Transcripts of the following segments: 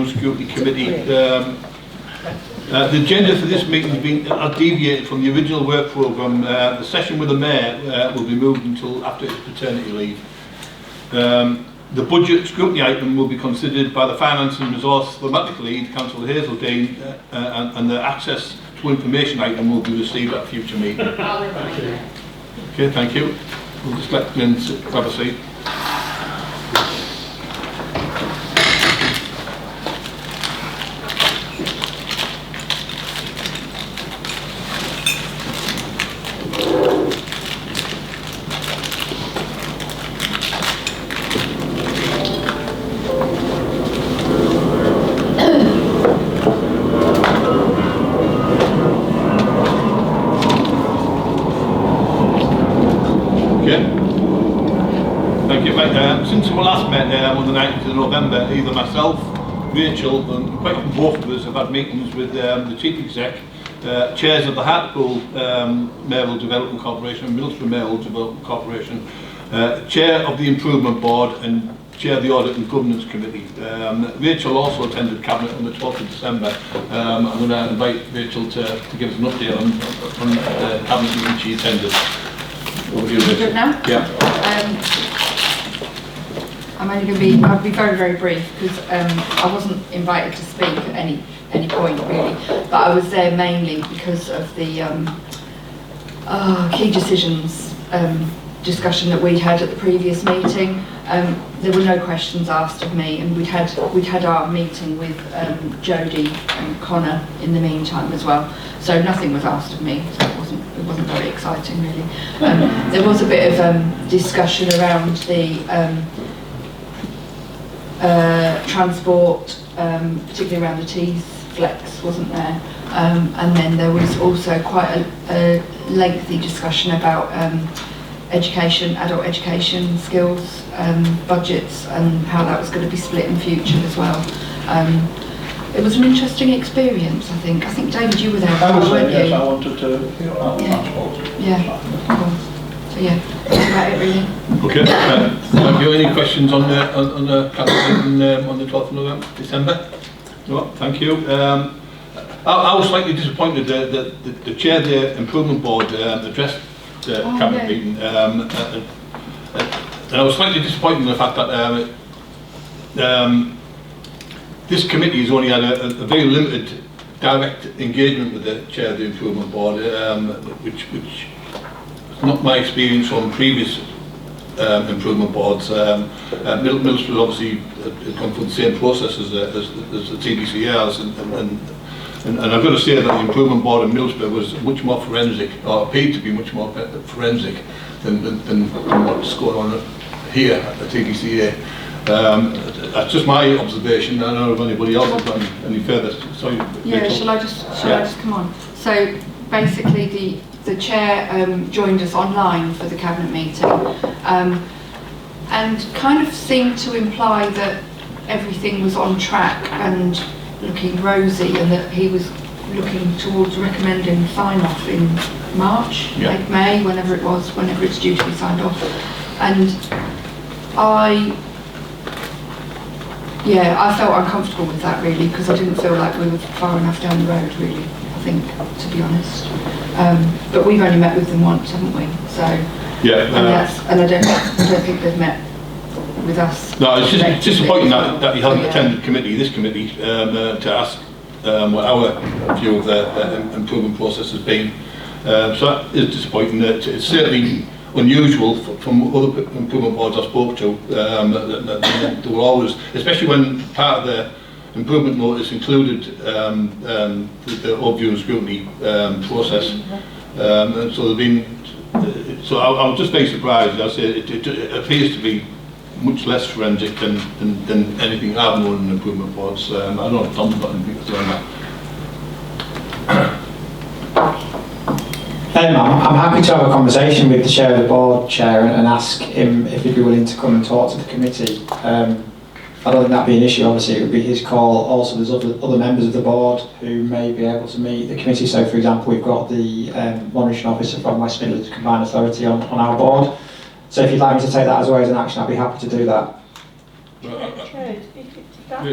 Scrutiny Committee. The agenda for this meeting has been deviated from the original work programme. The session with the Mayor will be moved until after his paternity leave. The budget scrutiny item will be considered by the Finance and Resource Thematic Lead, Councillor Hazeldine, and the access to information item will be received at a future meeting. Okay, thank you. We'll just let Glenn grab a seat. Since we last met on the 19th of November, either myself, Rachel, and quite both of us have had meetings with the Chief Exec, chairs of the Hartlepool Mayoral Development Corporation and Middlesbrough Mayoral Development Corporation, chair of the Improvement Board and chair of the Audit and Governance Committee. Rachel also attended Cabinet on the 12th of December. I'm going to invite Rachel to give us an update on the Cabinet meeting she attended. Over to you, Rachel. Good now? Yeah. I'm only going to be, I'll be very, very brief because I wasn't invited to speak at any point really, but I was there mainly because of the key decisions discussion that we'd had at the previous meeting. There were no questions asked of me, and we'd had our meeting with Jodie and Connor in the meantime as well. So nothing was asked of me. So it wasn't very exciting really. There was a bit of discussion around the transport, particularly around the Tees flex, wasn't there? And then there was also quite a lengthy discussion about education, adult education skills, budgets, and how that was going to be split in future as well. It was an interesting experience, I think. I think, David, you were there, I was there, weren't yes, you? I wanted to hear about transport. Yeah, cool. So yeah, that's about it really. Okay. Have you any questions on the cabinet meeting on the 12th of December? No, thank you. I was slightly disappointed that the chair of the Improvement Board addressed the cabinet meeting, and I was slightly disappointed in the fact that this committee has only had a very limited direct engagement with the chair of the Improvement Board, which not my experience from previous improvement boards. Middlesbrough obviously had gone through the same process as the TDCRs, and I've got to say that the improvement board in Middlesbrough was much more forensic, or appeared to be much more forensic than what's going on here at the TDCA. That's just my observation. I don't know if anybody else has got any further. Sorry, yeah, Rachel. shall I just come on? So basically the chair joined us online for the cabinet meeting, and kind of seemed to imply that everything was on track and looking rosy, and that he was looking towards recommending sign-off in March, like May, whenever it's due to be signed off. And I felt uncomfortable with that really, because I didn't feel like we were far enough down the road really, I think, to be honest. But we've only met with them once, haven't we? So yeah, and I don't think they've met with us. No, it's just disappointing that you haven't attended this committee to ask what our view of the improvement process has been. So that is disappointing. It's certainly unusual from other improvement boards I spoke to. They were always, especially when part of the improvement notice included the overview and scrutiny process. And so they've been. So I was just very surprised. I say it appears to be much less forensic than anything I've known in improvement boards. I don't know if Tom's got anything to say on that. I'm happy to have a conversation with the chair of the board, chair, and ask him if he'd be willing to come and talk to the committee. I don't think that'd be an issue. Obviously, it would be his call. Also, there's other members of the board who may be able to meet the committee. So, for example, we've got the monitoring officer from West Midlands Combined Authority on our board. So, if you'd like me to take that as well as an action, I'd be happy to do that. that?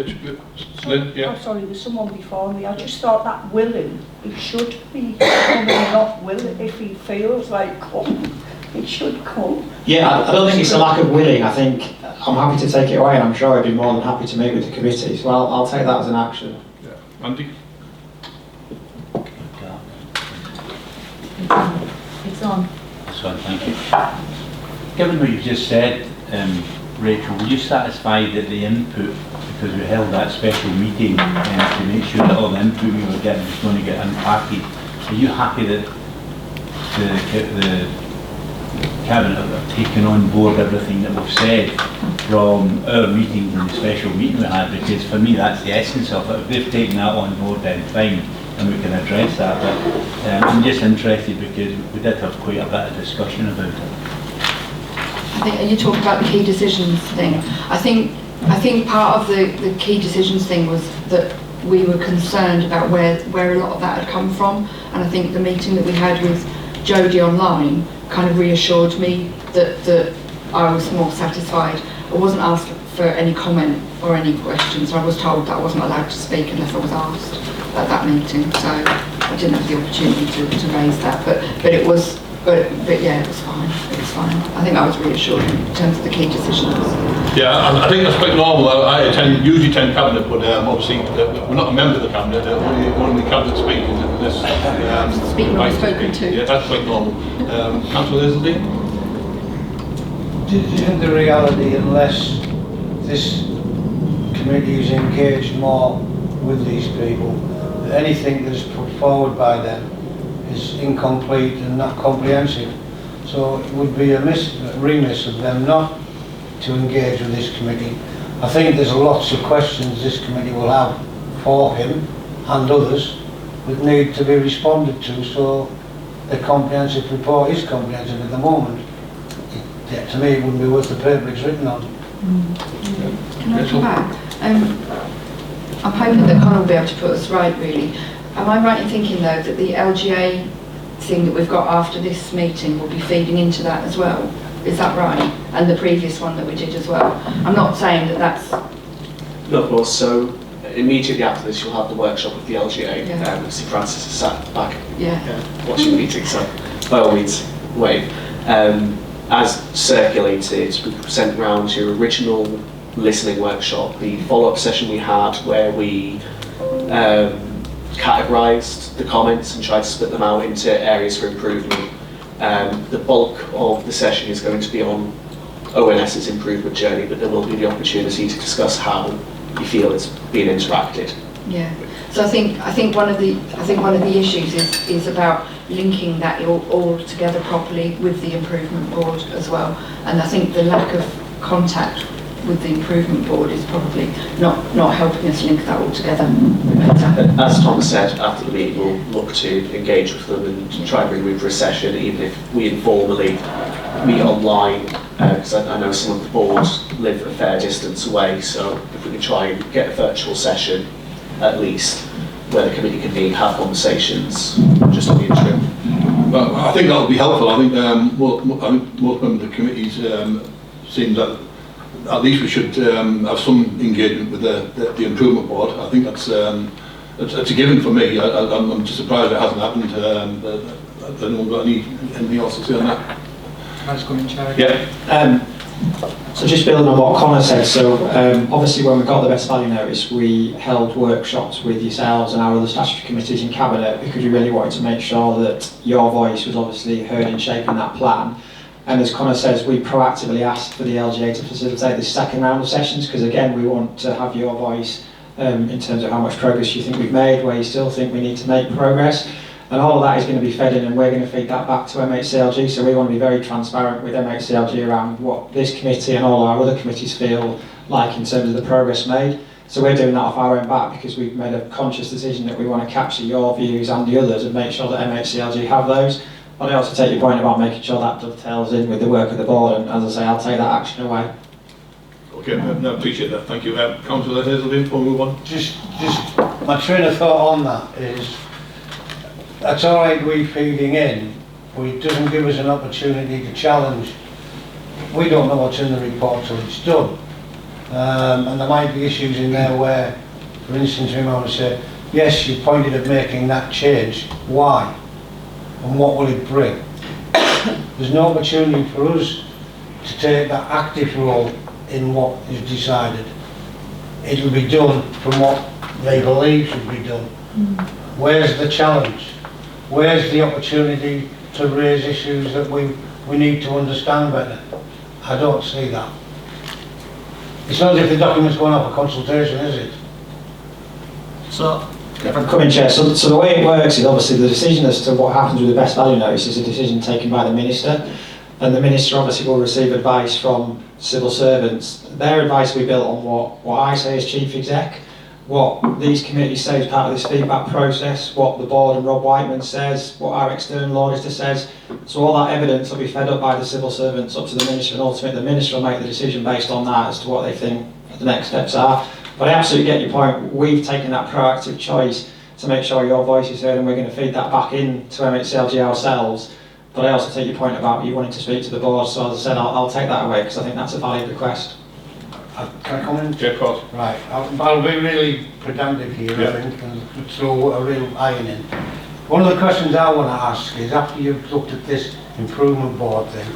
Lynn, yeah. Oh, sorry, there's someone before me. I just thought that willing, it should be coming, not willing. If he feels like come, it should come. Yeah, I don't think it's a lack of willing. I think I'm happy to take it away, and I'm sure I'd be more than happy to meet with the committee. So I'll take that as an action. Yeah. Andy? It's on. So, thank you. Given what you've just said, Rachel, were you satisfied that the input, because we held that special meeting to make sure that all the input we were getting was going to get unpackaged, are you happy that the Cabinet have taken on board everything that we've said from our meetings and the special meeting we had? Because for me that's the essence of it. If they've taken that on board, then fine, and we can address that. But I'm just interested because we did have quite a bit of discussion about it. I think, are you talking about the key decisions thing? I think part of the key decisions thing was that we were concerned about where a lot of that had come from, and I think the meeting that we had with Jodie online kind of reassured me that I was more satisfied. I wasn't asked for any comment or any questions. I was told that I wasn't allowed to speak unless I was asked at that meeting, so I didn't have the opportunity to raise that. But yeah, it was fine. It was fine. I think I was reassured in terms of the key decisions. Yeah, I think that's quite normal. I usually attend cabinet, but obviously we're not a member of the cabinet. Only cabinet speakers unless Speaking or spoken to. Yeah, that's quite normal. Councillor Hazeldean? Isn't the reality, unless this committee is engaged more with these people, that anything that is put forward by them is incomplete and not comprehensive? So it would be remiss of them not to engage with this committee. I think there's lots of questions this committee will have for him and others that need to be responded to, so the comprehensive report is comprehensive at the moment. To me, it wouldn't be worth the paper it's written on. Can I come back? I'm hoping that Conor will be able to put us right, really. Am I right in thinking, though, that the LGA thing that we've got after this meeting will be feeding into that as well? Is that right? And the previous one that we did as well? I'm not saying that that's... No, of course. So immediately after this, you'll have the workshop with the LGA. Yeah. See, Francis is sat back watching the meeting, so by all means, wait. As circulated, we sent round your original listening workshop, the follow-up session we had where we categorised the comments and tried to split them out into areas for improvement. The bulk of the session is going to be on ONS's improvement journey, but there will be the opportunity to discuss how you feel it's being interacted. Yeah. So I think one of the issues is about linking that all together properly with the improvement board as well. And I think the lack of contact with the improvement board is probably not helping us link that all together. As Tom said, after the meeting we'll look to engage with them and try and bring them in for a session, even if we informally meet online, because I know some of the boards live a fair distance away, so if we can try and get a virtual session at least where the committee can have conversations just on the interim. Well, I think that would be helpful. I think most members of the committees seem that at least we should have some engagement with the improvement board. I think that's a given for me. I'm just surprised it hasn't happened. Has anyone got anything else to say on that? Can I just come in, Chair? Yeah. So just building on what Conor said, so obviously when we got the best value notice, we held workshops with yourselves and our other statutory committees in Cabinet because we really wanted to make sure that your voice was obviously heard in shaping that plan. And as Conor says, we proactively asked for the LGA to facilitate this second round of sessions because again, we want to have your voice in terms of how much progress you think we've made, where you still think we need to make progress. And all of that is going to be fed in and we're going to feed that back to MHCLG, so we want to be very transparent with MHCLG around what this committee and all our other committees feel like in terms of the progress made. So we're doing that off our own back because we've made a conscious decision that we want to capture your views and the others and make sure that MHCLG have those. But I also take your point about making sure that dovetails in with the work of the board, and as I say, I'll take that action away. Okay, no, appreciate that, thank you. Councillor Hazeldean, before we move on. Just my train of thought on that is, that's all right we feeding in, but it doesn't give us an opportunity to challenge. We don't know what's in the report till it's done. And there might be issues in there where, for instance, we might say, yes, you pointed at making that change. Why? And what will it bring? There's no opportunity for us to take that active role in what is decided. It'll be done from what they believe should be done. Where's the challenge? Where's the opportunity to raise issues that we need to understand better? I don't see that. It's not as if the document's going off a consultation, is it? So, if I'm coming, Chair, so the way it works is obviously the decision as to what happens with the best value notice is a decision taken by the Minister, and the Minister obviously will receive advice from civil servants. Their advice will be built on what I say as Chief Exec, what these committees say as part of this feedback process, what the board and Rob Whiteman says, what our external auditor says. So all that evidence will be fed up by the civil servants up to the Minister, and ultimately the Minister will make the decision based on that as to what they think the next steps are. But I absolutely get your point. We've taken that proactive choice to make sure your voice is heard, and we're going to feed that back in to MHCLG ourselves. But I also take your point about you wanting to speak to the board, so as I said, I'll take that away because I think that's a valid request. Can I comment? Yeah, of course. Right, I'll be really pedantic here, Yeah. I think, and throw a real iron in. One of the questions I want to ask is, after you've looked at this improvement board thing,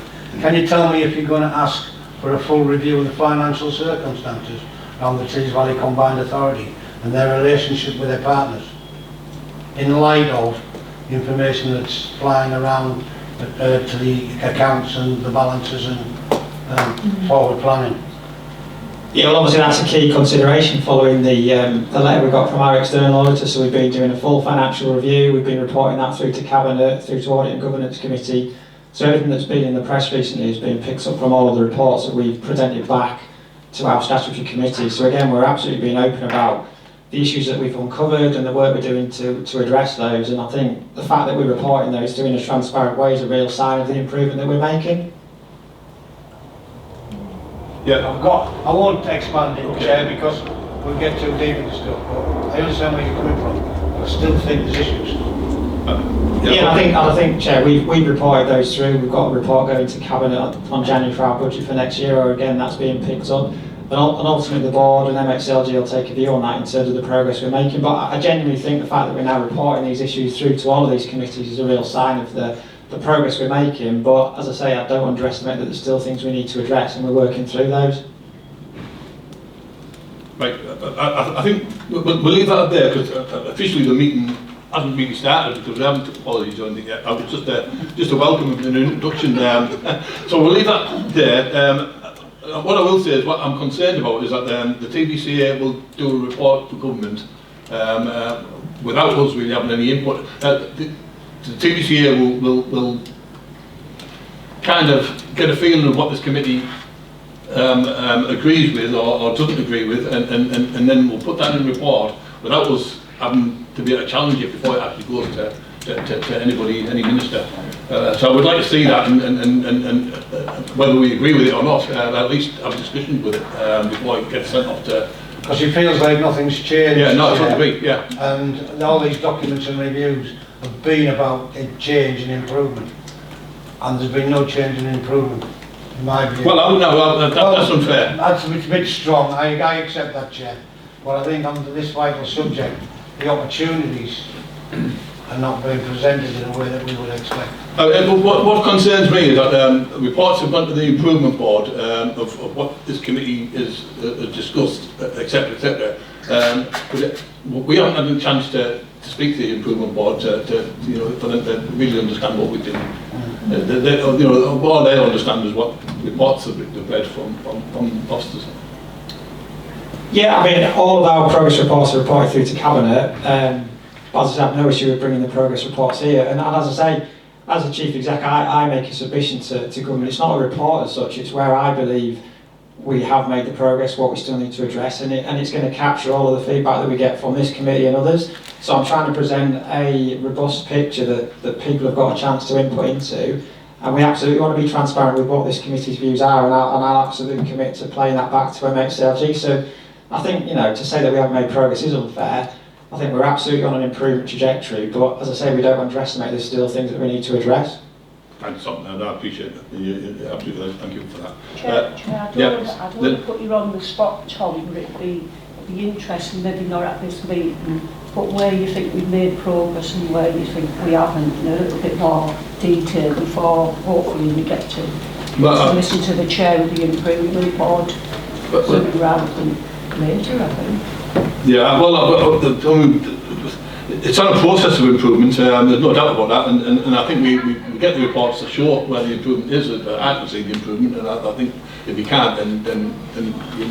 can you tell me if you're going to ask for a full review of the financial circumstances around the Tees Valley Combined Authority and their relationship with their partners, in light of the information that's flying around to the accounts and the balances and forward planning? Yeah, well obviously that's a key consideration following the letter we got from our external auditor. So we've been doing a full financial review, we've been reporting that through to Cabinet, through to Audit and Governance Committee. So everything that's been in the press recently has been picked up from all of the reports that we've presented back to our statutory committee. So again, we're absolutely being open about the issues that we've uncovered and the work we're doing to address those. And I think the fact that we're reporting those in a transparent way is a real sign of the improvement that we're making. Yeah. I won't expand it, Chair, because we'll get too deep into stuff, but I understand where you're coming from. But I still think there's issues. Yeah, I think, Chair, we've reported those through. We've got a report going to Cabinet on January for our budget for next year, or again, that's being picked up. And ultimately the board and MHCLG will take a view on that in terms of the progress we're making. But I genuinely think the fact that we're now reporting these issues through to all of these committees is a real sign of the progress we're making. But as I say, I don't underestimate that there's still things we need to address, and we're working through those. Right, I think we'll leave that up there because officially the meeting hasn't really started because we haven't took apologies or anything yet. I was just a welcome and an introduction. So we'll leave that there. What I will say is what I'm concerned about is that the TVCA will do a report to government without us really having any input. The TVCA will kind of get a feeling of what this committee agrees with or doesn't agree with, and then we'll put that in a report without us having to be able to challenge it before it actually goes to anybody, any minister. So I would like to see that, and whether we agree with it or not, at least have a discussion with it before it gets sent off to. Because it feels like nothing's changed. Yeah, no, I totally agree, yeah. And all these documents and reviews have been about a change and improvement. And there's been no change and improvement, in my view. Well, I don't know, that's unfair. That's a bit strong, I accept that, Chair. But I think under this vital subject, the opportunities are not being presented in a way that we would expect. What concerns me is that reports have gone to the improvement board of what this committee has discussed, etc., etc. But we haven't had a chance to speak to the improvement board for them to really understand what we're doing. All they understand is what reports have been read from officers. Yeah, I mean, all of our progress reports are reported through to Cabinet. But as I have no issue with bringing the progress reports here. And as I say, as a Chief Exec, I make a submission to government. It's not a report as such, it's where I believe we have made the progress, what we still need to address, and it's going to capture all of the feedback that we get from this committee and others. So I'm trying to present a robust picture that people have got a chance to input into, and we absolutely want to be transparent with what this committee's views are, and I'll absolutely commit to playing that back to MHCLG. So I think, to say that we haven't made progress is unfair. I think we're absolutely on an improvement trajectory, but as I say, we don't underestimate there's still things that we need to address. Thanks, Tom, and I appreciate it. Absolutely, thank you for that. Chair, I don't yeah, want to put you on the spot, Tom, but it'd be interesting, maybe not at this meeting, but where you think we've made progress and where you think we haven't, in a little bit more detail before hopefully we get to listen to the chair of the improvement board sooner rather than later, I think. Yeah, well, it's on a process of improvement, there's no doubt about that, and I think we get the reports to show where the improvement is. I can see the improvement, and I think if you can't, then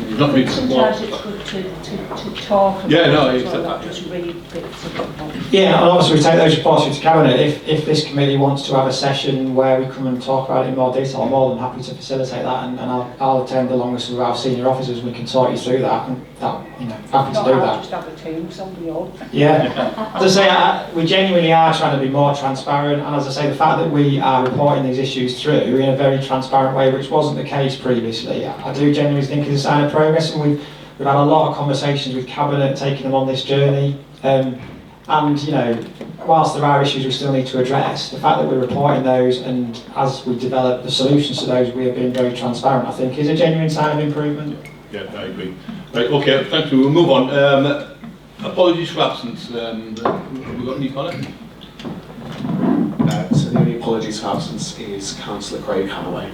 you're not really sometimes it's good to talk about that, just read bits of it. Yeah, and obviously we take those reports into cabinet. If this committee wants to have a session where we come and talk about it in more detail, I'm more than happy to facilitate that, and I'll attend along with some of our senior officers, and we can talk you through that, and happy to do that. Just have a team, somebody on. Yeah, as I say, we genuinely are trying to be more transparent, and as I say, the fact that we are reporting these issues through in a very transparent way, which wasn't the case previously, I do genuinely think is a sign of progress, and we've had a lot of conversations with cabinet, taking them on this journey, and whilst there are issues we still need to address, the fact that we're reporting those, and as we develop the solutions to those, we are being very transparent, I think, is a genuine sign of improvement. Yeah, I agree. Right, okay, thank you. We'll move on. Apologies for absence. Have we got any comment? So the only apologies for absence is Councillor Craig Hannaway.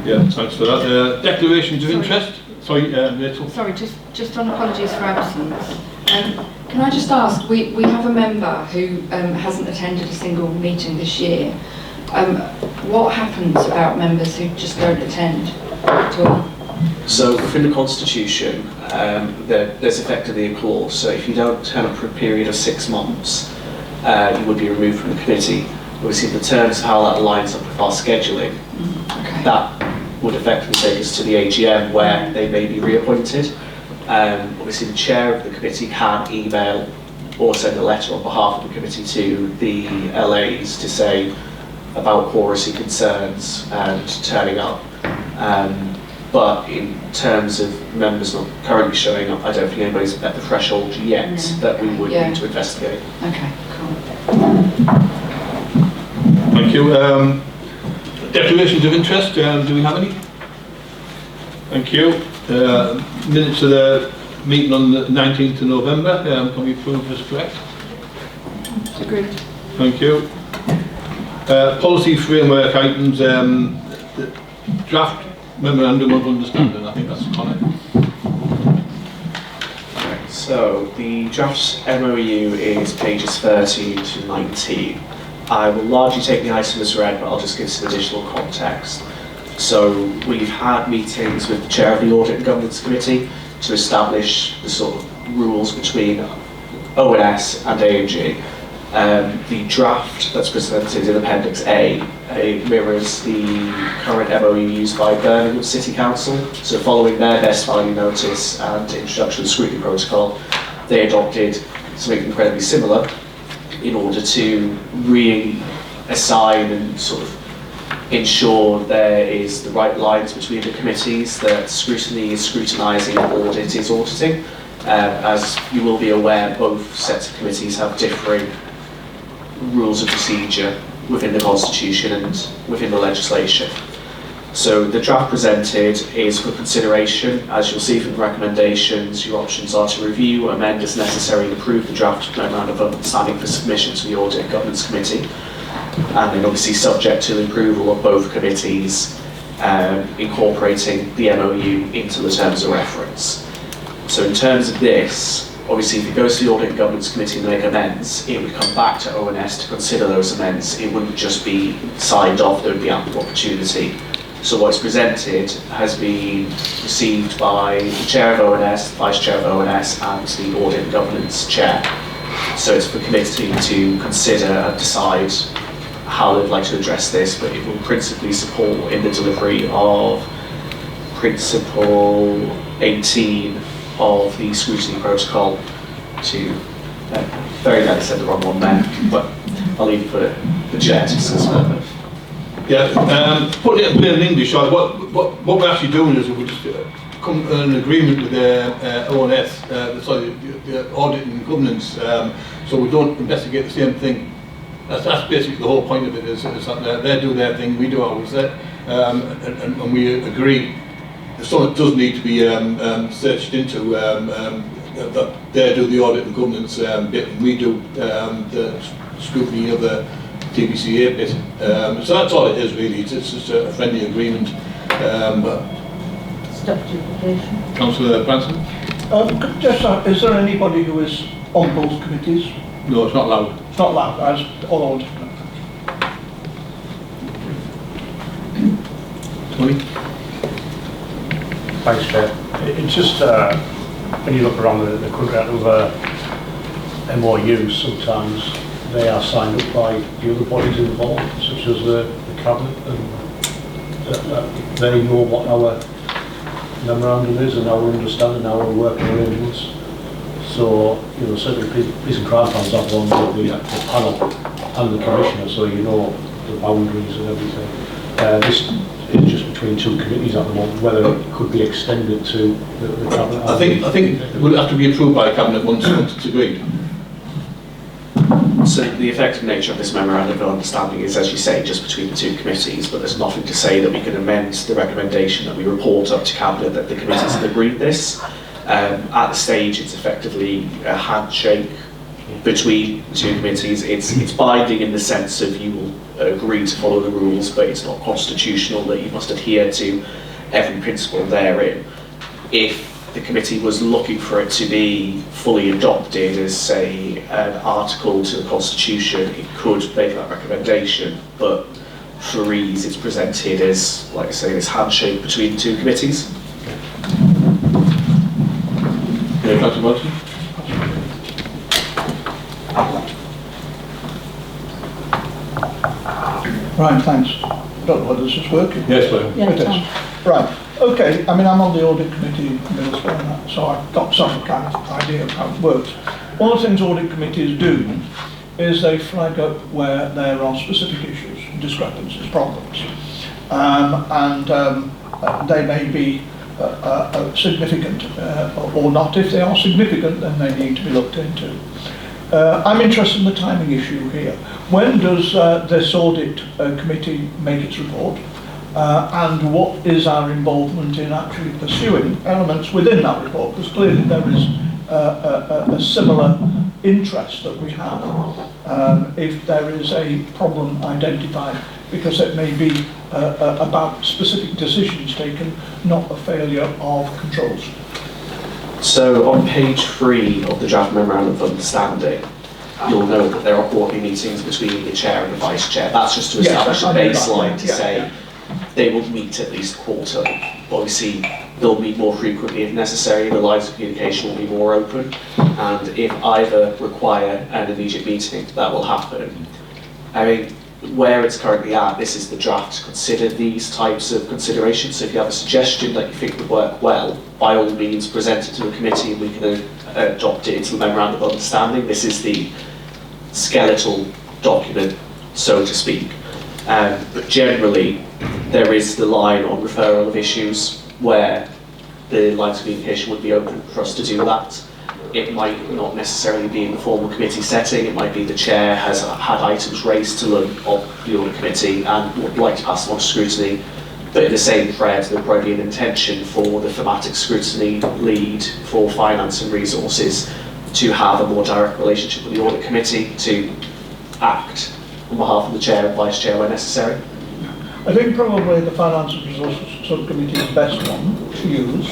Yeah, thanks for that. Declarations of interest? Sorry, Rachel. Sorry, just on apologies for absence. Can I just ask, we have a member who hasn't attended a single meeting this year. What happens about members who just don't attend at all? So within the Constitution, there's effectively a clause. So if you don't turn up for a period of 6 months, you would be removed from the committee. Obviously, the terms of how that lines up with our scheduling, that would effectively take us to the AGM where they may be reappointed. Obviously, the chair of the committee can email or send a letter on behalf of the committee to the LAs to say about quorum concerns and turning up. But in terms of members not currently showing up, I don't think anybody's met the threshold yet that we would need to investigate. Okay, cool. Thank you. Declarations of interest, do we have any? Thank you. Minutes of the meeting on the 19th of November, can we approve as correct? Agreed. Thank you. Policy framework items, the draft memorandum of understanding, I think that's Connor. So the draft MOU is pages 13 to 19. I will largely take the item as read, but I'll just give some additional context. So we've had meetings with the chair of the Audit and Governance Committee to establish the sort of rules between ONS and AMG. The draft that's presented in Appendix A mirrors the current MOU used by Birmingham City Council. So following their best value notice and introduction of the scrutiny protocol, they adopted something incredibly similar in order to reassign and sort of ensure there is the right lines between the committees, that scrutiny is scrutinising and audit is auditing. As you will be aware, both sets of committees have differing rules of procedure within the Constitution and within the legislation. So the draft presented is for consideration. As you'll see from the recommendations, your options are to review, amend as necessary, and approve the draft memorandum of understanding for submission to the Audit and Governance Committee. And then obviously subject to the approval of both committees, incorporating the MOU into the terms of reference. So in terms of this, obviously if it goes to the Audit and Governance Committee and they make amends, it would come back to ONS to consider those amends. It wouldn't just be signed off, there would be ample opportunity. So what's presented has been received by the Chair of ONS, Vice Chair of ONS and the Audit and Governance Chair. So it's for the committee to consider and decide how they'd like to address this, but it will principally support in the delivery of Principle 18 of the scrutiny protocol to, very glad I said the wrong one there, but I'll leave it for the chair to discuss further. Yeah, putting it in English, what we're actually doing is we're just come to an agreement with the ONS, the Audit and Governance, so we don't investigate the same thing That's basically the whole point of it, is that they do their thing, we do ours, and we agree. So it does need to be searched into, that they do the audit and governance bit, and we do the scrutiny of the TBCA bit. So that's all it is really, it's just a friendly agreement. Stop duplication. Councillor Branson? Is there anybody who is on both committees? No, it's not allowed. It's not allowed, as all. Tony? Thanks, Chair. It's just when you look around the country at other MOUs, sometimes they are signed up by the other bodies involved, such as the Cabinet, and they know what our memorandum is and our understanding, our working arrangements. So, you know, certainly police and crime plans have one with the panel and the Commissioner, so you know the boundaries and everything. This is just between two committees at the moment, whether it could be extended to the Cabinet. I think it would have to be approved by Cabinet once it's agreed. So the effective nature of this memorandum of understanding is, as you say, just between the two committees, but there's nothing to say that we can amend the recommendation that we report up to Cabinet that the committees have agreed this. At the stage, it's effectively a handshake between the two committees. It's binding in the sense of you will agree to follow the rules, but it's not constitutional that you must adhere to every principle therein. If the committee was looking for it to be fully adopted as, say, an article to the Constitution, it could make that recommendation, but for ease it's presented as, like I say, this handshake between the two committees. Yeah, Councillor Watson? Right, thanks. I don't know whether this is working. Yes, sir. Yeah, It is. Right, okay, I mean, I'm on the audit committee in Middlesbrough and that, so I've got some kind of idea of how it works. One of the things audit committees do is they flag up where there are specific issues, discrepancies, problems. They may be significant or not. If they are significant, then they need to be looked into. I'm interested in the timing issue here. When does this audit committee make its report? And what is our involvement in actually pursuing elements within that report? Because clearly there is a similar interest that we have if there is a problem identified, because it may be about specific decisions taken, not a failure of controls. So on page 3 of the draft memorandum of understanding, you'll note that there are quarterly meetings between the chair and the vice chair. That's just to establish a baseline to say they will meet at least quarterly. Obviously, they'll meet more frequently if necessary, the lines of communication will be more open, and if either require an immediate meeting, that will happen. I mean, where it's currently at, this is the draft to consider these types of considerations. So if you have a suggestion that you think would work well, by all means present it to the committee and we can adopt it into the memorandum of understanding. This is the skeletal document, so to speak. But generally, there is the line on referral of issues where the lines of communication would be open for us to do that. It might not necessarily be in the formal committee setting, it might be the chair has had items raised to them of the audit committee and would like to pass them on to scrutiny, but in the same thread there would probably be an intention for the thematic scrutiny lead for finance and resources to have a more direct relationship with the audit committee to act on behalf of the chair and vice chair where necessary. I think probably the Finance and Resources Subcommittee is the best one to use.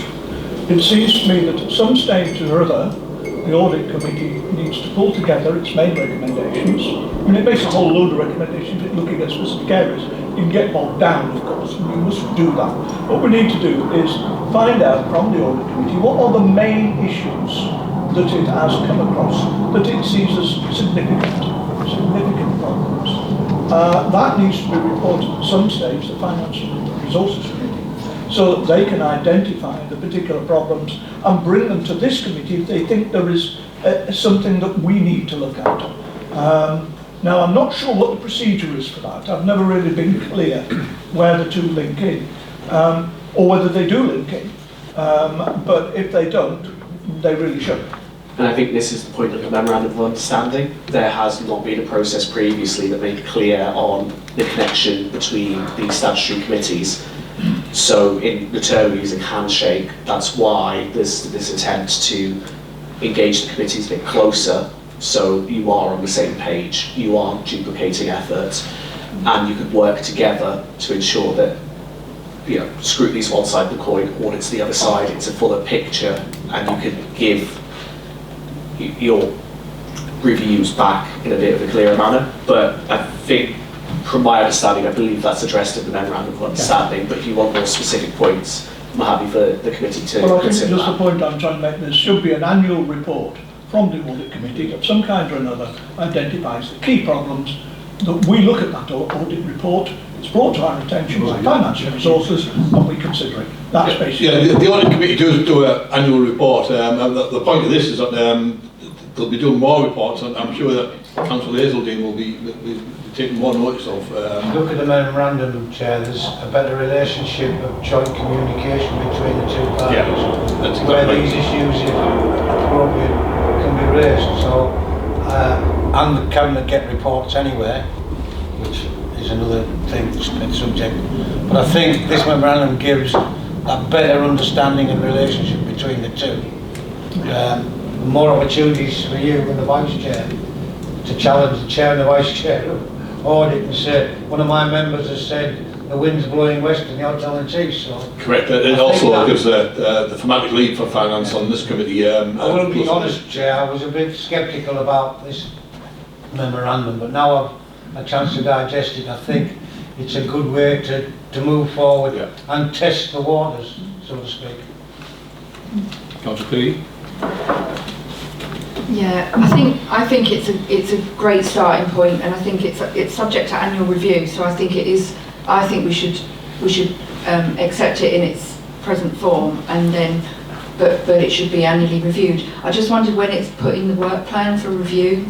It seems to me that at some stage or other, the Audit Committee needs to pull together its main recommendations. I mean, it makes a whole load of recommendations looking at specific areas. You can get bogged down, of course, and we must do that. What we need to do is find out from the Audit Committee what are the main issues that it has come across, that it sees as significant problems. That needs to be reported at some stage to the Finance and Resources Committee, so that they can identify the particular problems and bring them to this committee if they think there is something that we need to look at. Now, I'm not sure what the procedure is for that. I've never really been clear where the two link in, or whether they do link in. But if they don't, they really should. And I think this is the point of the memorandum of understanding. There has not been a process previously that made clear on the connection between these statutory committees. So in return we're using handshake. That's why there's this attempt to engage the committees a bit closer, so you are on the same page, you aren't duplicating efforts, and you could work together to ensure that, you know, scrutiny's one side of the coin, audit's the other side. It's a fuller picture, and you could give your reviews back in a bit of a clearer manner. But I think, from my understanding, I believe that's addressed in the memorandum of understanding. But if you want more specific points, I'm happy for the committee to Well, I think consider just that. the point I'm trying to make, there should be an annual report from the audit committee of some kind or another identifies the key problems, that we look at that audit report, it's brought to our attention by financial resources, and we consider it. That's basically... Yeah, the audit committee does do an annual report. And the point of this is that they'll be doing more reports, and I'm sure that Councillor Hazeldine will be taking more notice of. Look at the memorandum, Chair, there's a better relationship of joint communication between the two parties. Yeah, that's exactly where right. these issues, if appropriate, can be raised. So, and the Cabinet get reports anyway, which is another thing, split subject. But I think this memorandum gives a better understanding and relationship between the two. More opportunities for you and the Vice Chair to challenge the Chair and the Vice Chair of Audit and say, one of my members has said the wind's blowing west in the Stockton-on-Tees. So Correct. It also gives the thematic lead for finance on this committee. I will be honest, Chair, I was a bit sceptical about this memorandum, but now I've a chance to digest it. I think it's a good way to move forward and test the waters, so to speak. Councillor Cleary? Yeah, I think it's a great starting point, and I think it's subject to annual review. So I think it is. I think we should accept it in its present form, and then, but it should be annually reviewed. I just wondered when it's put in the work plan for review.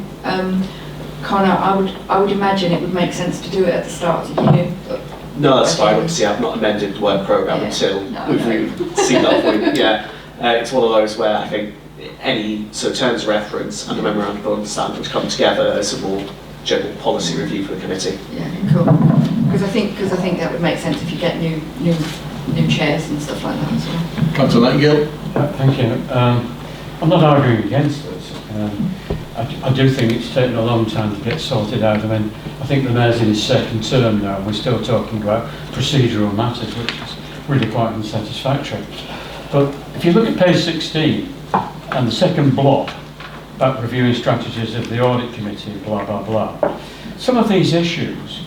Connor, I would imagine it would make sense to do it at the start of the year. No, that's fine. Obviously, I've not amended the work programme until we've seen that point. Yeah, it's one of those where I think any terms of reference and the memorandum of understanding would come together as a more general policy review for the committee. Yeah, cool. Because I think that would make sense if you get new chairs and stuff like that as well. Councillor Nightingale? Thank you. I'm not arguing against this. I do think it's taken a long time to get sorted out. I mean, I think the Mayor's in his second term now, and we're still talking about procedural matters, which is really quite unsatisfactory. But if you look at page 16, and the second block about reviewing strategies of the audit committee, blah, blah, blah, some of these issues,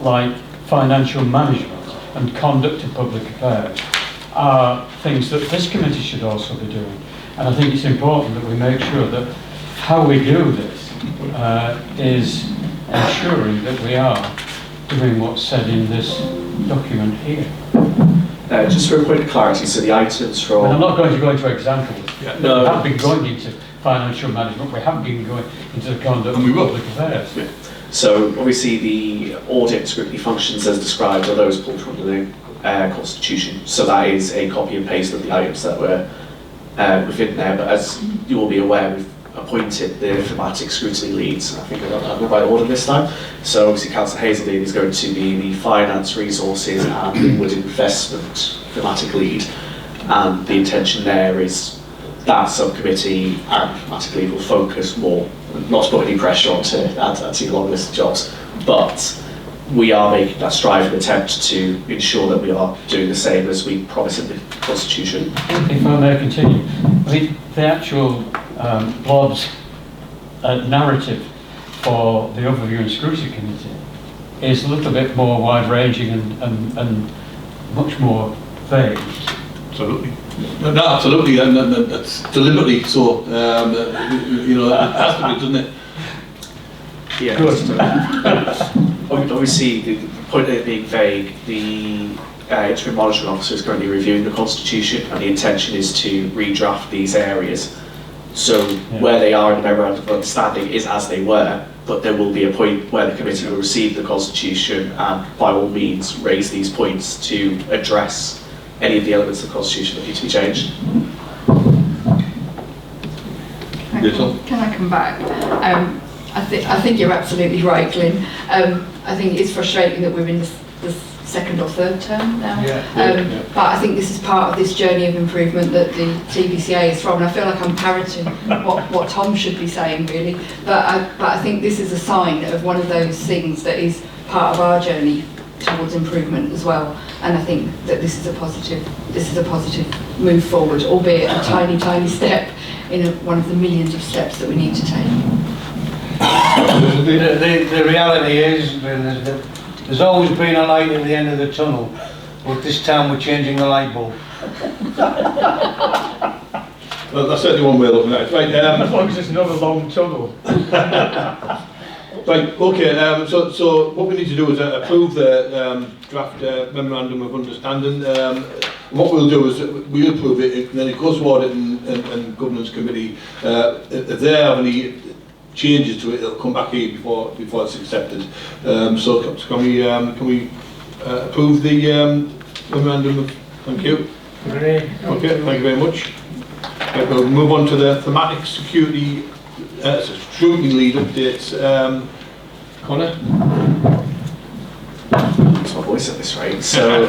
like financial management and conduct of public affairs, are things that this committee should also be doing. And I think it's important that we make sure that how we do this is ensuring that we are doing what's said in this document here. Just for a point of clarity, so the items from... And I'm not going to go into examples. No. We have been going into financial management, we haven't been going into the conduct of public affairs. Yeah. So obviously the audit scrutiny functions as described are those pulled from the Constitution. So that is a copy and paste of the items that were within there. But as you will be aware, we've appointed the thematic scrutiny leads. I think I got that in the right order this time. So obviously Councillor Hazeldine is going to be the finance, resources and inward investment thematic lead. And the intention there is that subcommittee and thematic lead will focus more, not to put any pressure on to add to your long list of jobs, but we are making that strive and attempt to ensure that we are doing the same as we promise in the Constitution. If I may continue, I mean, the actual Blob's narrative for the Overview and Scrutiny Committee is a little bit more wide-ranging and much more vague. Absolutely. No, absolutely, and that's deliberately so. You know, that has to be, doesn't it? Yeah. Obviously, the point of it being vague, the interim monitoring officer is currently reviewing the Constitution, and the intention is to redraft these areas. So where they are in the memorandum of understanding is as they were, but there will be a point where the committee will receive the Constitution and by all means raise these points to address any of the elements of the Constitution that need to be changed. Can I come back? I think you're absolutely right, Glyn. I think it's frustrating that we're in the second or third term now. But I think this is part of this journey of improvement that the TBCA is from. And I feel like I'm parroting what Tom should be saying, really. But I think this is a sign of one of those things that is part of our journey towards improvement as well. And I think that this is a positive move forward, albeit a tiny, tiny step in one of the millions of steps that we need to take. The reality is, that there's always been a light at the end of the tunnel, but this time we're changing the light bulb. Well, that's certainly one way of looking at it. Right, As long as it's not a long tunnel. right, okay, so what we need to do is approve the draft memorandum of understanding. What we'll do is we'll approve it, and then it goes to audit and governance committee. If they have any changes to it, it'll come back here before it's accepted. So can we approve the memorandum of, thank you. Okay, thank you very much. Okay, we'll move on to the thematic security scrutiny lead updates. Connor? That's my voice at this rate. So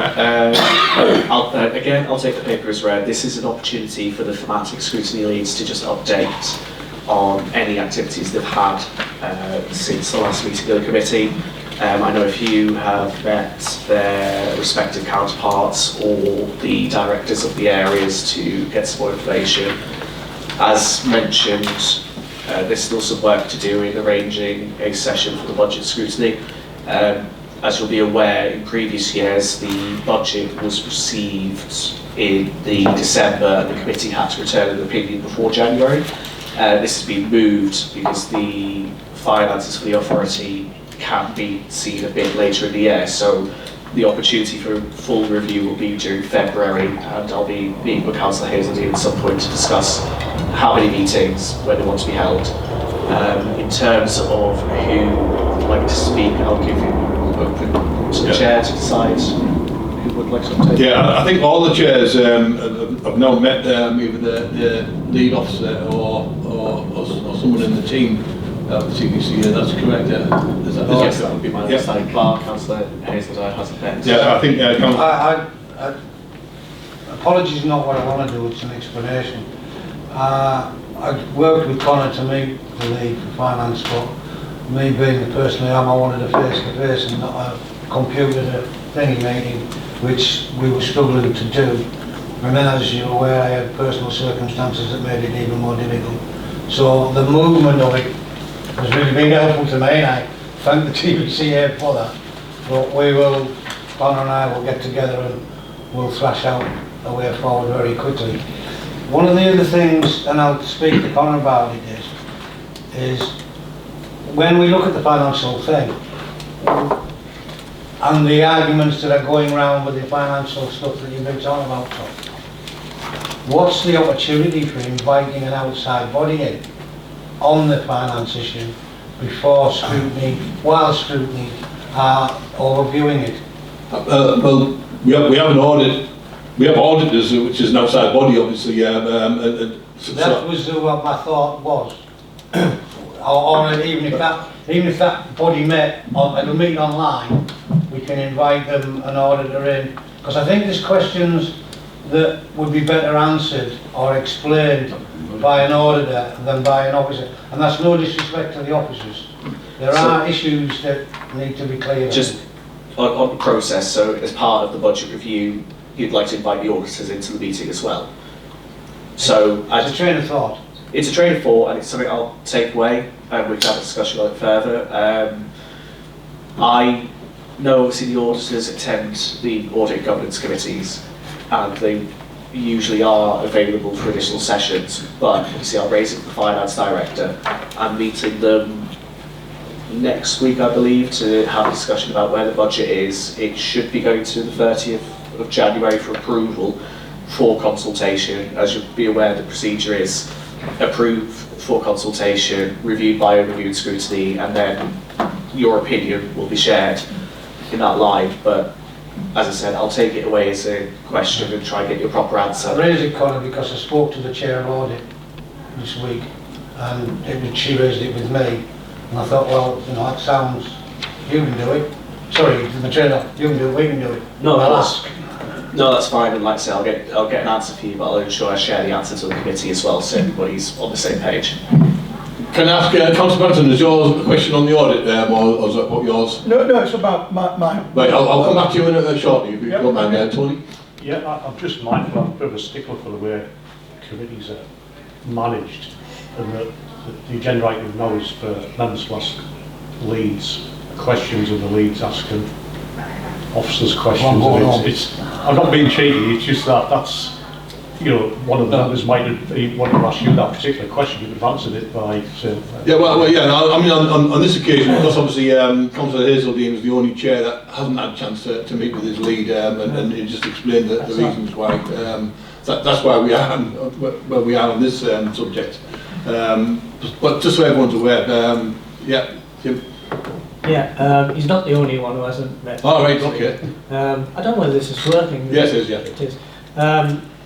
I'll take the paper as read. This is an opportunity for the thematic scrutiny leads to just update on any activities they've had since the last meeting of the committee. I know if you have met their respective counterparts or the directors of the areas to get some more information. As mentioned, there's still some work to do in arranging a session for the budget scrutiny. As you'll be aware, in previous years the budget was received in December and the committee had to return an opinion before January. This has been moved because the finances for the authority can be seen a bit later in the year, so the opportunity for full review will be during February, and I'll be meeting with Councillor Hazeldean at some point to discuss how many meetings, when they want to be held. In terms of who would like to speak, I'll give you open to the chair to decide who would like to take. Yeah, I think all the chairs have now met either the lead officer or someone in the team. CBC, that's correct. Yes, that would be my understanding. Bar Councillor Hazeldean hasn't met. Yeah, I think. Apologies, not what I want to do. It's an explanation. I worked with Connor to meet the lead for finance, but me being the person I am, I wanted a face-to-face and not a computer thingy meeting, which we were struggling to do. And then, as you're aware, I had personal circumstances that made it even more difficult. So the movement of it has really been helpful to me, and I thank the TBCA for that. But Connor and I will get together and we'll thrash out a way forward very quickly. One of the other things, and I'll speak to Connor about it, is when we look at the financial thing and the arguments that are going around with the financial stuff that you've been talking about, Tom, what's the opportunity for inviting an outside body in on the finance issue before scrutiny, while scrutiny are overviewing it? Well, we have an audit. We have auditors, which is an outside body, obviously. That was what my thought was. or even if that body met at a meeting online, we can invite them, an auditor in, because I think there's questions that would be better answered or explained by an auditor than by an officer, and that's no disrespect to the officers. There are issues that need to be cleared. Just on the process, so as part of the budget review, you'd like to invite the auditors into the meeting as well. So it's a train of thought. It's a train of thought, and it's something I'll take away, and we can have a discussion on it further. I know obviously the auditors attend the audit and governance committees, and they usually are available for additional sessions, but obviously I'll raise it with the finance director. I'm meeting them next week, I believe, to have a discussion about where the budget is. It should be going to the 30th of January for approval for consultation. As you'll be aware, the procedure is approved for consultation, reviewed by a reviewed scrutiny, and then your opinion will be shared in that line. But as I said, I'll take it away as a question and try and get you a proper answer. I raise it, Connor, because I spoke to the chair of audit this week, and she raised it with me, and I thought, well, you know, that sounds, you can do it. Sorry, the trainer, you can do it, we can do it. No, I'll that's- ask. No, that's fine, and like I say, I'll get an answer for you, but I'll ensure I share the answer to the committee as well, so everybody's on the same page. Can I ask, Councillor Branton, is yours a question on the audit, or is that what yours? No, it's about my Right, I'll come back to you in shortly, if you Yep. don't mind, Tony. Yeah, I'm just mindful, I'm a bit of a stickler for the way committees are managed, and the agenda item now is for members to ask leads, questions, and the leads asking officers questions. And it's I'm not being cheeky, it's just that's, you know, one of the members might have wanted to ask you that particular question, you could have answered it by saying... Yeah, well, yeah, I mean, on this occasion, because obviously Councillor Hazeldine was the only chair that hasn't had a chance to meet with his lead, and he just explained the reasons why. That's why we are where we are on this subject. But just so everyone's aware, yeah, Jim. Yeah, he's not the only one who hasn't met. All right, okay. I don't know whether this is working. Yes, it is, yeah. It is.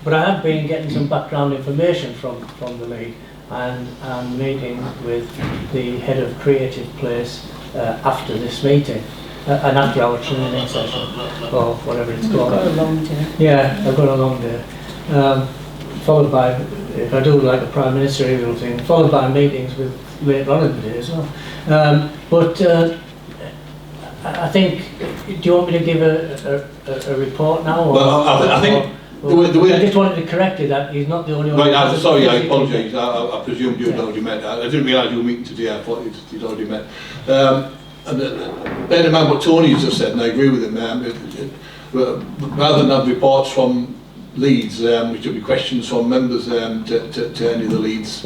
But I have been getting some background information from the league, and I'm meeting with the head of Creative Place after this meeting, and after our training session, or whatever it's called. Got a long day. Yeah, I've got a long day. Followed by, if I do like a Prime Ministerial thing, followed by meetings with later on in the day as well. But I think, do you want me to give a report now? Or, Well, I think the way I just wanted to correct you that he's not the only one. right, I'm sorry, I apologise. I presumed you had already met. I didn't realise you were meeting today. I thought you'd already met. And bear in mind what Tony's just said, and I agree with him. Rather than have reports from leads, which will be questions from members to any of the leads,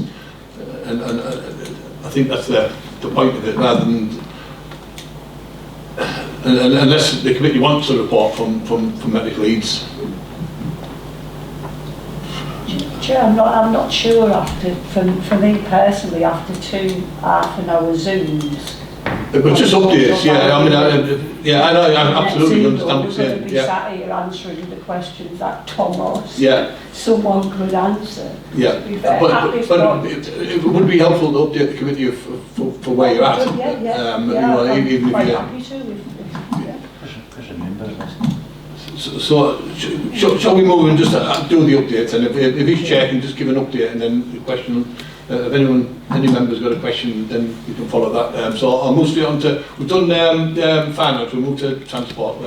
and I think that's the point of it. Rather than unless the committee wants a report from medical leads. Chair, I'm not sure after, for me personally, after 2 half-an-hour Zooms. But just updates, yeah. I mean, I know, I absolutely understand what you're saying. Be Yeah, sat here answering the questions that Thomas, yeah, someone could answer. yeah. To be fair, But at this point- it would be helpful to update the committee for where you're at. Yeah, You know, I'm even quite if happy to. Yeah. As a member of this. so shall we move and just do the updates, and if each chair can just give an update, and then the question, if any member's got a question, then we can follow that. So I'll move straight on to, we've done finance, we'll move to transport.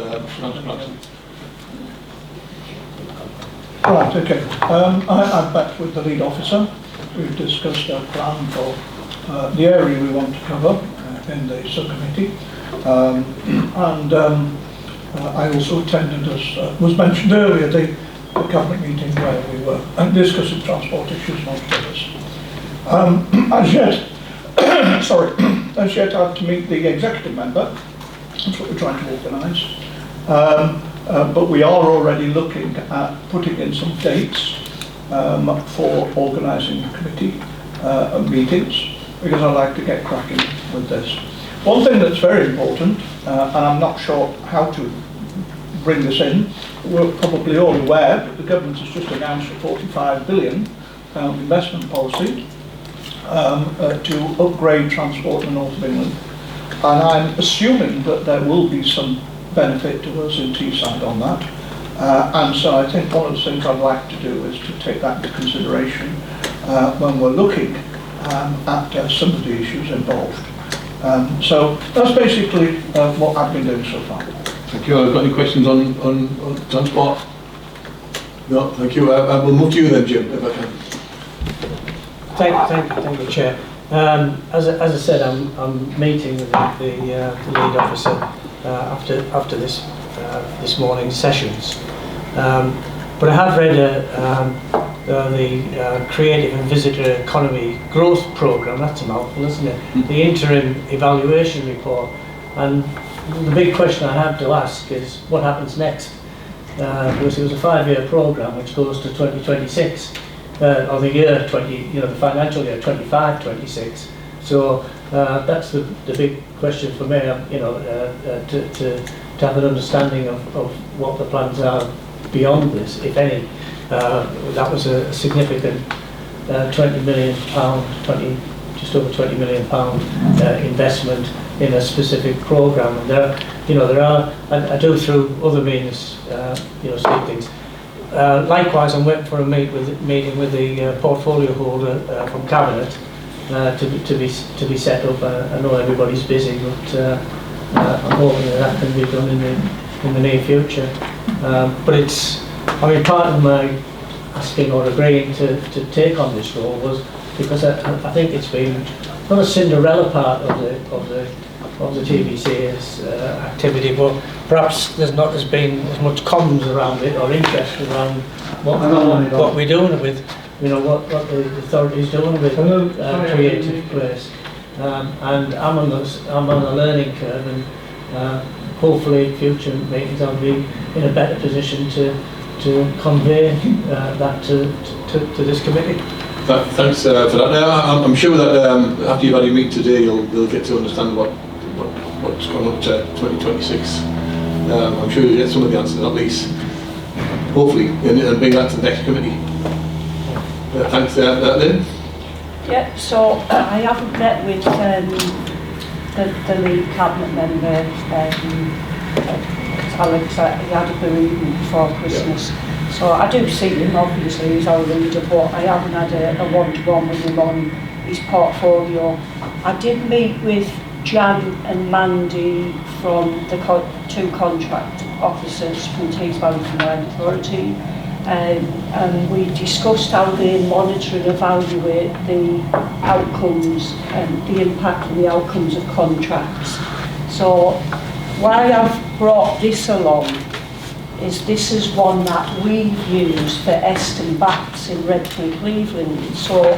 Right, okay. I've met with the lead officer. We've discussed our plan for the area we want to cover in the subcommittee. I also attended, as was mentioned earlier, the cabinet meeting where we were discussing transport issues amongst others. As yet, as yet I have to meet the executive member. That's what we're trying to organise. But we are already looking at putting in some dates for organising committee meetings, because I like to get cracking with this. One thing that's very important, and I'm not sure how to bring this in, we're probably all aware that the government has just announced a £45 billion investment policy to upgrade transport in the north of England. And I'm assuming that there will be some benefit to us in Teesside on that. And so I think one of the things I'd like to do is to take that into consideration when we're looking at some of the issues involved. So that's basically what I've been doing so far. Thank you. I've got any questions on transport? No, thank you. We'll move to you then, Jim, if I can. Thank you, Chair. As I said, I'm meeting with the lead officer after this morning's sessions. But I have read the Creative and Visitor Economy Growth Programme. That's a mouthful, isn't it? The interim evaluation report. And the big question I have to ask is what happens next? Because it was a 5-year programme which goes to 2026. Or the year 20, the financial year 25-26. So that's the big question for me. To have an understanding of what the plans are beyond this, if any. That was a significant £20 million, just over £20 million investment in a specific programme. And there are, I do through other means, see things. Likewise, I'm waiting for a meeting with the portfolio holder from Cabinet to be set up. I know everybody's busy, but I'm hoping that can be done in the near future. But it's, part of my asking or agreeing to take on this role was because I think it's been not a Cinderella part of the TVC's activity, but perhaps there's not as been as much comms around it or interest around what we're doing with, what the authority's doing with creative place. And I'm on a learning curve, and hopefully in future meetings I'll be in a better position to convey that to this committee. Thanks for that. Now, I'm sure that after you've had your meeting today, you'll get to understand what's going up to 2026. I'm sure you'll get some of the answers at least, hopefully, and bring that to the next committee. Thanks for that, Lynn. Yeah, so I haven't met with the lead cabinet member, Alex. He had a bereavement before Christmas. So I do see him, obviously, he's our leader, but I haven't had a one-to-one with him on his portfolio. I did meet with Jan and Mandy from the two contract officers from Tees Valley Combined Authority, and we discussed how they monitor and evaluate the outcomes and the impact and the outcomes of contracts. So why I've brought this along is this is one that we've used for Eston Bats in Redfern, Cleveland. So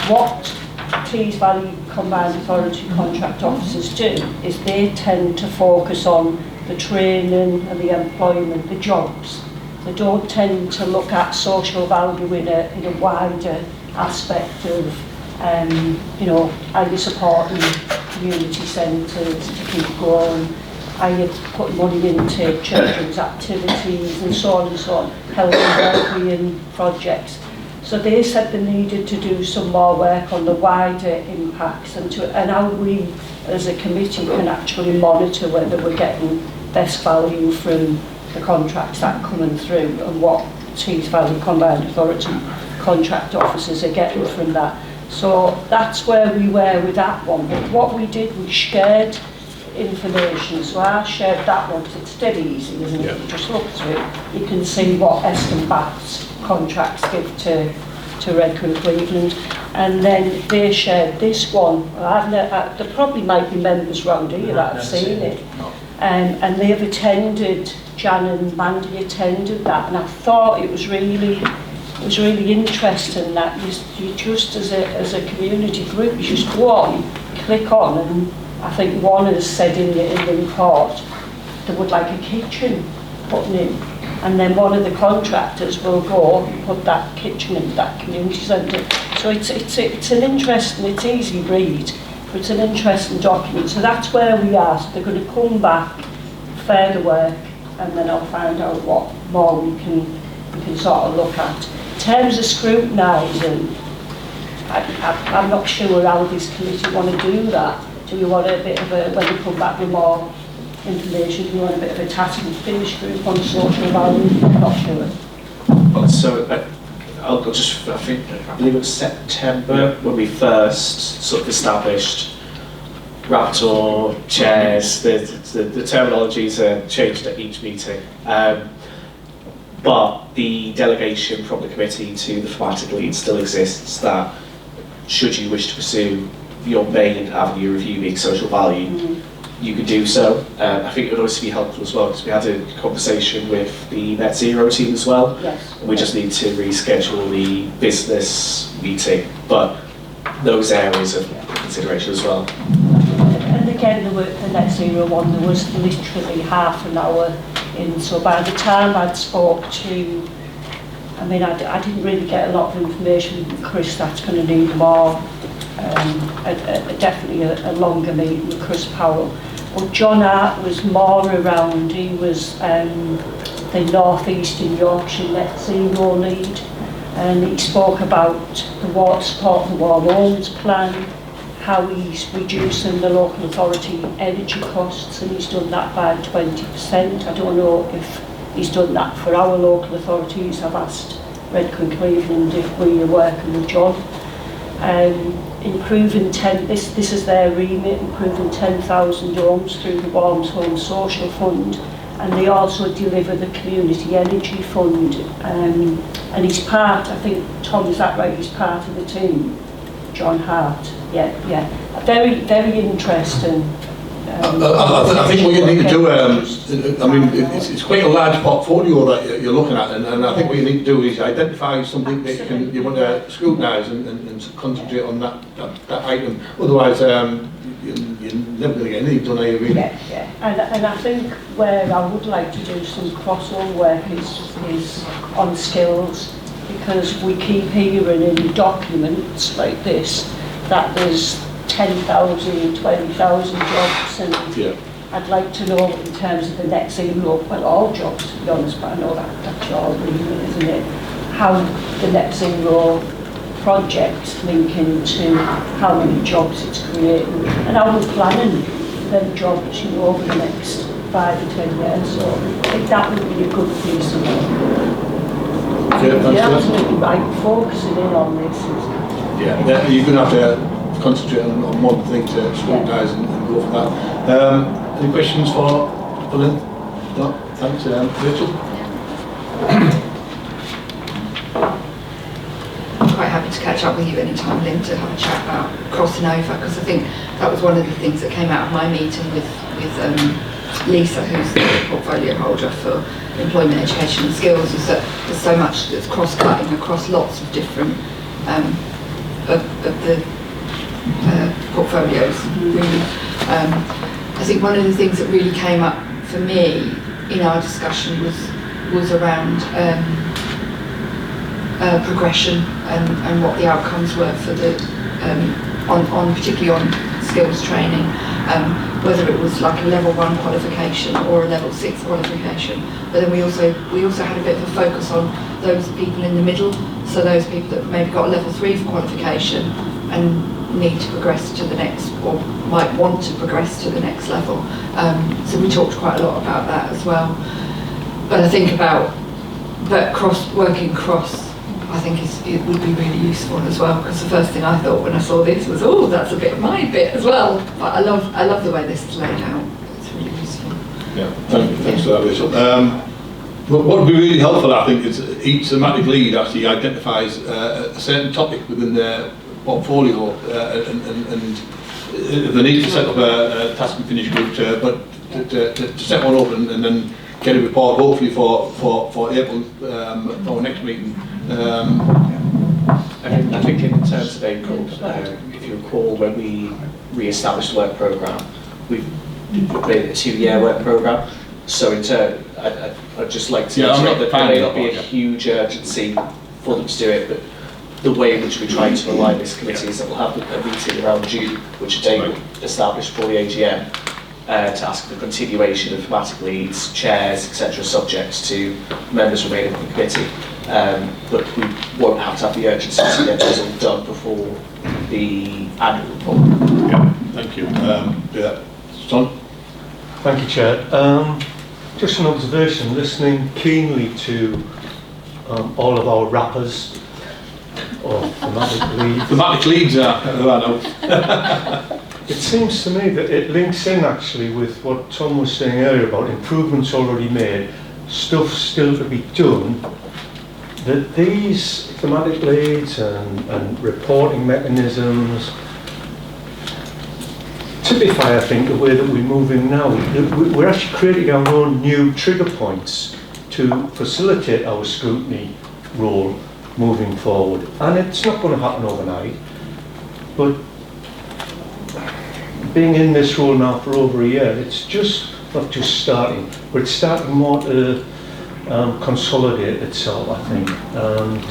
what Tees Valley Combined Authority contract officers do is they tend to focus on the training and the employment, the jobs. They don't tend to look at social value in a wider aspect of, are you supporting community centres to keep going? Are you putting money into children's activities and so on and so on, health and wellbeing projects? So they said they needed to do some more work on the wider impacts and how we as a committee can actually monitor whether we're getting best value from the contracts that are coming through and what Tees Valley Combined Authority contract officers are getting from that. So that's where we were with that one. But what we did, we shared information. So I shared that one because it's dead easy, isn't it? You just look through it. You can see what Eston Bats contracts give to Redcar Cleveland. And then they shared this one. There probably might be members round here that have seen it. And they've attended, Jan and Mandy attended that, and I thought it was really interesting that you just as a community group, you just go on, click on, and I think one has said in the report they would like a kitchen putting in, and then one of the contractors will go and put that kitchen in that community centre. So it's an interesting, it's easy read, but it's an interesting document. So that's where we are. So they're going to come back, further work, and then I'll find out what more we can sort of look at. In terms of scrutinising, I'm not sure how this committee want to do that. Do we want a bit of when we come back with more information, do we want a bit of a task and finish group on social value? I'm not sure. Well, so I believe it was September when we first sort of established Raptor, chairs, the terminologies are changed at each meeting. But the delegation from the committee to the thematic lead still exists, that should you wish to pursue your main avenue review being social value, you could do so. I think it would also be helpful as well because we had a conversation with the Net Zero team as well. Yes. And we just need to reschedule the business meeting, but those areas of consideration as well. And again, the Net Zero one, there was literally half an hour in, so by the time I'd spoke to, I didn't really get a lot of information from Chris. That's going to need more, definitely a longer meeting with Chris Powell. But John Hart was more around, he was the North Eastern Yorkshire Net Zero lead, and he spoke about the support the Warm Homes plan. how he's reducing the local authority energy costs, and he's done that by 20%. I don't know if he's done that for our local authorities. I've asked Redcar and Cleveland if we are working with John. Improving this is their remit, improving 10,000 homes through the Walms Home Social Fund, and they also deliver the Community Energy Fund. And he's part, I think, Tom, is that right? He's part of the team, John Hart. Yeah. Very, very interesting. I think what you need to do, I mean, it's quite a large portfolio that you're looking at, and I think what you need to do is identify something that you want to scrutinise and concentrate on that item. Otherwise, you're never going to get anything done, are you, really? Yeah. And I think where I would like to do some crossover work is on skills, because we keep hearing in documents like this that there's 10,000, 20,000 jobs, and I'd like to know in terms of the net zero, well, all jobs to be honest, but I know that's your remit, isn't it? How the net zero projects link into how many jobs it's creating, and how we're planning them jobs, over the next 5 to 10 years. So I think that would be a good piece of work. You're absolutely right, focusing in on this is... you're going to have to concentrate on one thing to scrutinise and go for that. Any questions for Lynn? No? Thanks. Rachel? I'm quite happy to catch up with you anytime, Lynn, to have a chat about crossing over, because I think that was one of the things that came out of my meeting with Lisa, who's the portfolio holder for employment, education and skills, is that there's so much that's cross-cutting across lots of different of the portfolios, really. I think one of the things that really came up for me in our discussion was around progression and what the outcomes were for the particularly on skills training, whether it was like a level 1 qualification or a level 6 qualification. But then we also had a bit of a focus on those people in the middle, so those people that maybe got a level 3 qualification and need to progress to the next, or might want to progress to the next level. So we talked quite a lot about that as well. But I think about working cross, I think it would be really useful as well, because the first thing I thought when I saw this was, oh, that's a bit of my bit as well. But I love the way this is laid out. It's really useful. Yeah, thanks for that, Rachel. What would be really helpful, I think, is each thematic lead actually identifies a certain topic within their portfolio, and if they need to set up a task and finish group, but to set one up and then get a report hopefully for April for our next meeting. I think in terms of April, if you recall, when we re-established the work programme, we've made it a 2-year work programme. So in turn, I'd just like to mention that there may not be a huge urgency for them to do it, but the way in which we try to align this committee is that we'll have a meeting around June, which a date will establish for the AGM, to ask for continuation of thematic leads, chairs, etc., subject to members remaining on the committee. But we won't have to have the urgency to get this all done before the annual report. Yeah, thank you. John? Thank you, Chair. Just an observation, listening keenly to all of our rappers, or thematic leads. Thematic leads are, I know. It seems to me that it links in actually with what Tom was saying earlier about improvements already made, stuff still to be done, that these thematic leads and reporting mechanisms typify, I think, the way that we're moving now. We're actually creating our own new trigger points to facilitate our scrutiny role moving forward. And it's not going to happen overnight, but being in this role now for over a year, it's just not just starting, but it's starting more to consolidate itself, I think. And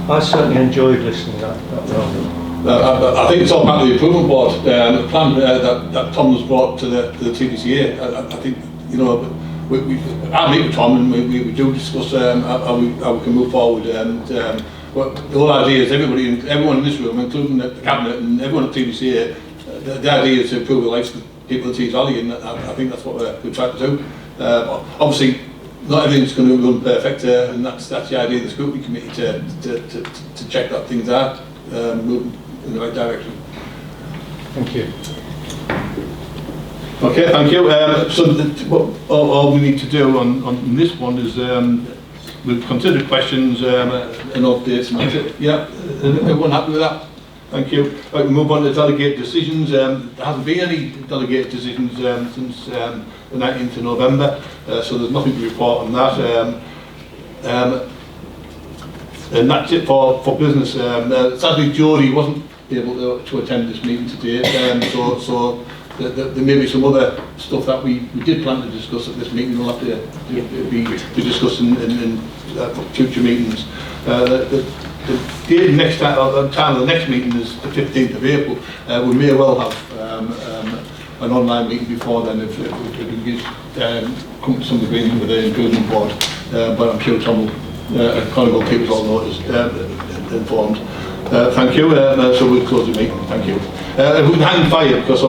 I certainly enjoyed listening to that round. I think it's all part of the improvement board, the plan that Tom has brought to the TDCA. I think, you know, I meet with Tom and we do discuss how we can move forward, and Well, the whole idea is everyone in this room, including the cabinet and everyone at TBCA, the idea is to improve the lives of the people of Tees Valley, and I think that's what we're trying to do. Obviously, not everything's going to run perfect, and that's the idea of the Scrutiny Committee to check that things are moving in the right direction. Thank you. Okay, thank you. So all we need to do on this one is we've considered questions and updates. And that's it. Yeah, everyone happy with that? Thank you. Right, we move on to delegate decisions. There hasn't been any delegated decisions since the 19th of November, so there's nothing to report on that. And that's it for business. Sadly, Jodie wasn't able to attend this meeting today, so there may be some other stuff that we did plan to discuss at this meeting. We'll have to be discussed in future meetings. The date next time, or the time of the next meeting is the 15th of April. We may well have an online meeting before then if we can come to some agreement with the improvement board. But I'm sure Tom will keep us all noticed, informed. Thank you. So we'll close the meeting. Thank you. We can hang fire because